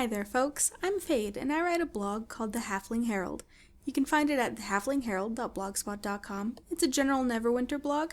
Hi there folks, I'm Fade and I write a blog called The Halfling Herald. You can find it at thehalflingherald.blogspot.com. It's a general Neverwinter blog.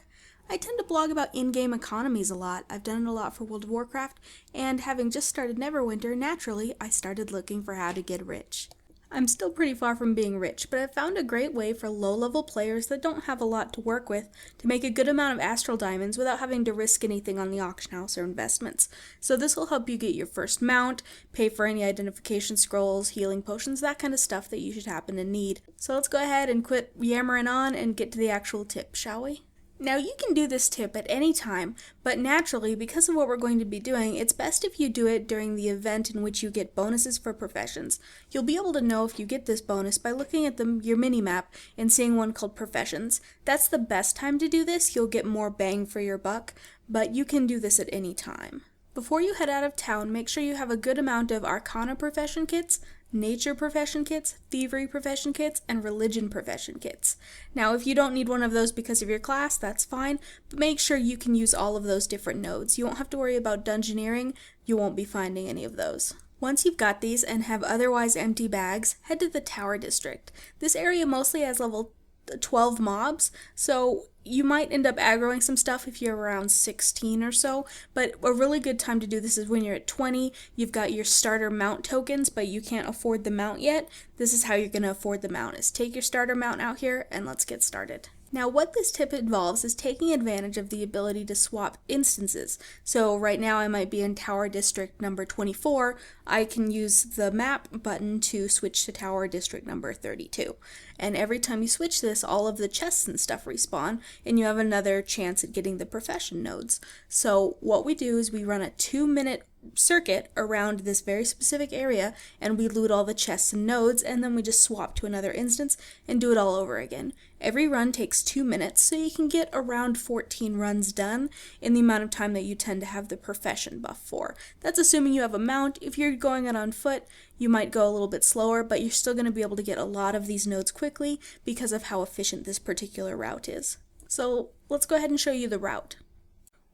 I tend to blog about in-game economies a lot. I've done it a lot for World of Warcraft, and having just started Neverwinter, naturally I started looking for how to get rich. I'm still pretty far from being rich, but I've found a great way for low-level players that don't have a lot to work with to make a good amount of Astral diamonds without having to risk anything on the auction house or investments. So this will help you get your first mount, pay for any identification scrolls, healing potions, that kind of stuff that you should happen to need. So let's go ahead and quit yammering on and get to the actual tip, shall we? Now you can do this tip at any time, but naturally, because of what we're going to be doing, it's best if you do it during the event in which you get bonuses for professions. You'll be able to know if you get this bonus by looking at your mini-map and seeing one called Professions. That's the best time to do this. You'll get more bang for your buck, but you can do this at any time. Before you head out of town, make sure you have a good amount of Arcana profession kits, Nature profession kits, Thievery profession kits, and Religion profession kits. Now, if you don't need one of those because of your class, that's fine, but make sure you can use all of those different nodes. You won't have to worry about dungeoneering, you won't be finding any of those. Once you've got these and have otherwise empty bags, head to the Tower District. This area mostly has level 12 mobs, so you might end up aggroing some stuff if you're around 16 or so, but a really good time to do this is when you're at 20, you've got your starter mount tokens, but you can't afford the mount yet. This is how you're going to afford the mount, is take your starter mount out here and let's get started. Now what this tip involves is taking advantage of the ability to swap instances. So right now I might be in Tower District number 24, I can use the map button to switch to Tower District number 32. And every time you switch this, all of the chests and stuff respawn, and you have another chance at getting the profession nodes. So what we do is we run a 2-minute circuit around this very specific area, and we loot all the chests and nodes, and then we just swap to another instance and do it all over again. Every run takes 2 minutes, so you can get around 14 runs done in the amount of time that you tend to have the profession buff for. That's assuming you have a mount. If you're going it on foot, you might go a little bit slower, but you're still going to be able to get a lot of these nodes quickly because of how efficient this particular route is. So let's go ahead and show you the route.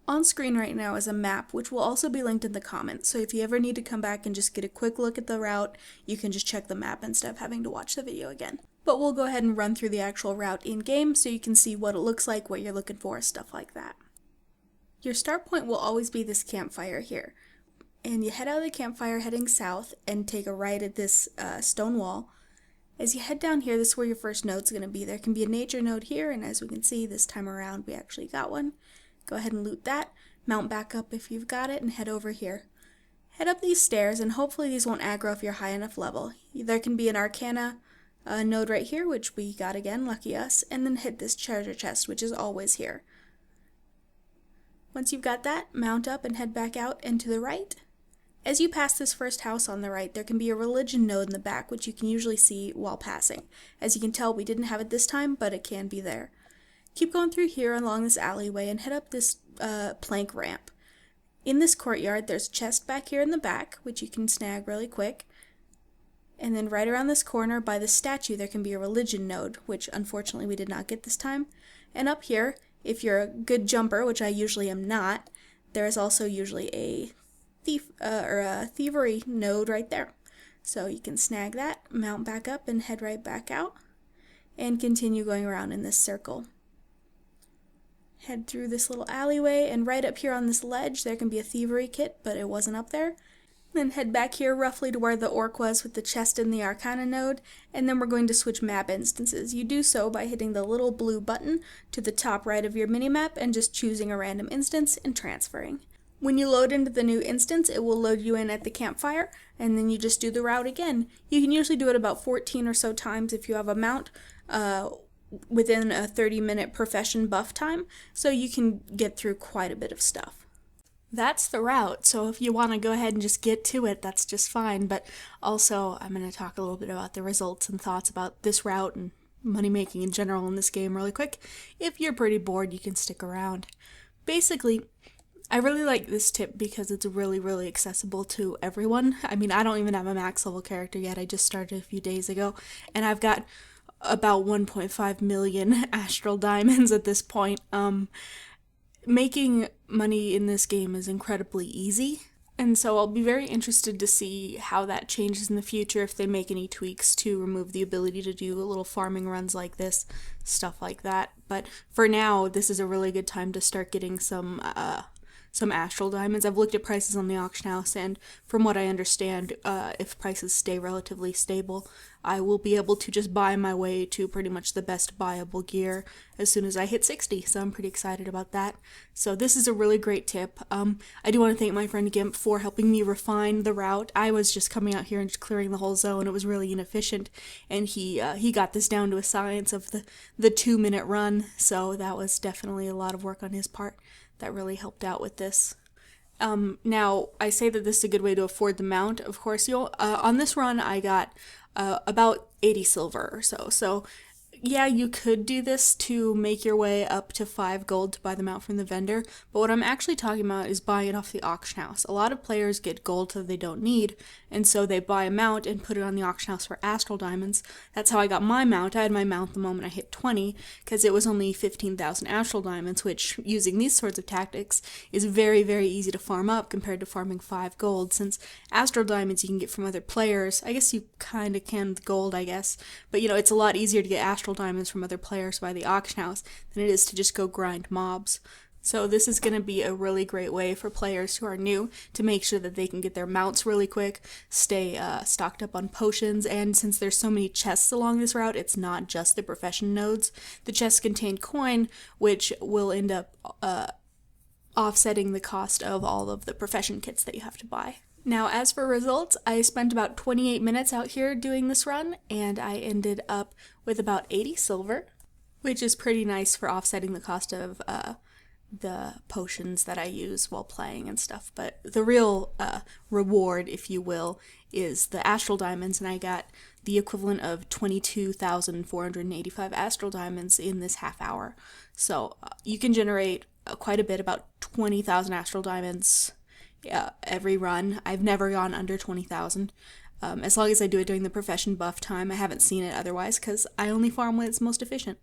On screen right now is a map, which will also be linked in the comments, so if you ever need to come back and just get a quick look at the route, you can just check the map instead of having to watch the video again. But we'll go ahead and run through the actual route in-game so you can see what it looks like, what you're looking for, stuff like that. Your start point will always be this campfire here, and you head out of the campfire heading south and take a right at this stone wall. As you head down here, this is where your first node's going to be. There can be a nature node here, and as we can see, this time around we actually got one. Go ahead and loot that, mount back up if you've got it, and head over here. Head up these stairs, and hopefully these won't aggro if you're high enough level. There can be an Arcana node right here, which we got again, lucky us, and then hit this treasure chest, which is always here. Once you've got that, mount up and head back out and to the right. As you pass this first house on the right, there can be a religion node in the back, which you can usually see while passing. As you can tell, we didn't have it this time, but it can be there. Keep going through here along this alleyway and head up this plank ramp. In this courtyard, there's a chest back here in the back, which you can snag really quick. And then right around this corner by the statue, there can be a religion node, which unfortunately we did not get this time. And up here, if you're a good jumper, which I usually am not, there is also usually a thievery node right there. So you can snag that, mount back up, and head right back out, and continue going around in this circle. Head through this little alleyway, and right up here on this ledge there can be a thievery kit, but it wasn't up there. Then head back here roughly to where the orc was with the chest in the Arcana node, and then we're going to switch map instances. You do so by hitting the little blue button to the top right of your minimap and just choosing a random instance and transferring. When you load into the new instance, it will load you in at the campfire, and then you just do the route again. You can usually do it about 14 or so times if you have a mount, within a 30-minute profession buff time, so you can get through quite a bit of stuff. That's the route, so if you want to go ahead and just get to it, that's just fine, but also I'm going to talk a little bit about the results and thoughts about this route and money making in general in this game really quick. If you're pretty bored, you can stick around. Basically, I really like this tip because it's really accessible to everyone. I mean, I don't even have a max level character yet, I just started a few days ago, and I've got about 1.5 million Astral diamonds at this point. Making money in this game is incredibly easy, And so I'll be very interested to see how that changes in the future, if they make any tweaks to remove the ability to do little farming runs like this, stuff like that. But for now, this is a really good time to start getting some Astral diamonds. I've looked at prices on the auction house, and from what I understand, if prices stay relatively stable, I will be able to just buy my way to pretty much the best buyable gear as soon as I hit 60, so I'm pretty excited about that. So this is a really great tip. I do want to thank my friend Gimp for helping me refine the route. I was just coming out here and just clearing the whole zone. It was really inefficient, and he got this down to a science of the 2-minute run, so that was definitely a lot of work on his part. That really helped out with this. Now, I say that this is a good way to afford the mount. Of course, on this run, I got about 80 silver or so. So, yeah, you could do this to make your way up to 5 gold to buy the mount from the vendor, but what I'm actually talking about is buying it off the auction house. A lot of players get gold that they don't need, and so they buy a mount and put it on the auction house for Astral diamonds. That's how I got my mount. I had my mount the moment I hit 20, because it was only 15,000 Astral diamonds, which, using these sorts of tactics, is very, very easy to farm up compared to farming 5 gold, since Astral diamonds you can get from other players. I guess you kind of can with gold, I guess, but it's a lot easier to get Astral diamonds from other players by the auction house than it is to just go grind mobs. So this is going to be a really great way for players who are new to make sure that they can get their mounts really quick, stay stocked up on potions, and since there's so many chests along this route, it's not just the profession nodes. The chests contain coin, which will end up offsetting the cost of all of the profession kits that you have to buy. Now, as for results, I spent about 28 minutes out here doing this run, and I ended up with about 80 silver, which is pretty nice for offsetting the cost of the potions that I use while playing and stuff. But the real reward, if you will, is the Astral diamonds, and I got the equivalent of 22,485 Astral diamonds in this half hour. So you can generate quite a bit, about 20,000 Astral diamonds every run. I've never gone under 20,000. As long as I do it during the profession buff time. I haven't seen it otherwise because I only farm when it's most efficient.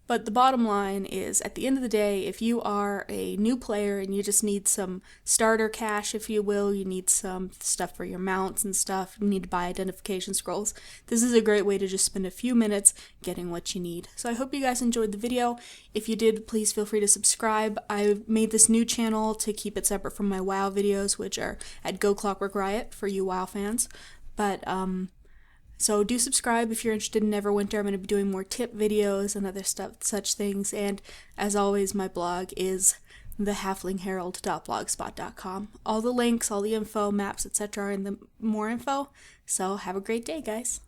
But the bottom line is, at the end of the day, if you are a new player and you just need some starter cash, if you will, you need some stuff for your mounts and stuff, you need to buy identification scrolls, this is a great way to just spend a few minutes getting what you need. So I hope you guys enjoyed the video. If you did, please feel free to subscribe. I made this new channel to keep it separate from my WoW videos, which are at Go Clockwork Riot for you WoW fans. But, so do subscribe if you're interested in Neverwinter. I'm going to be doing more tip videos and other stuff, such things. And as always, my blog is thehalflingherald.blogspot.com. All the links, all the info, maps, etc. are in the more info. So have a great day, guys.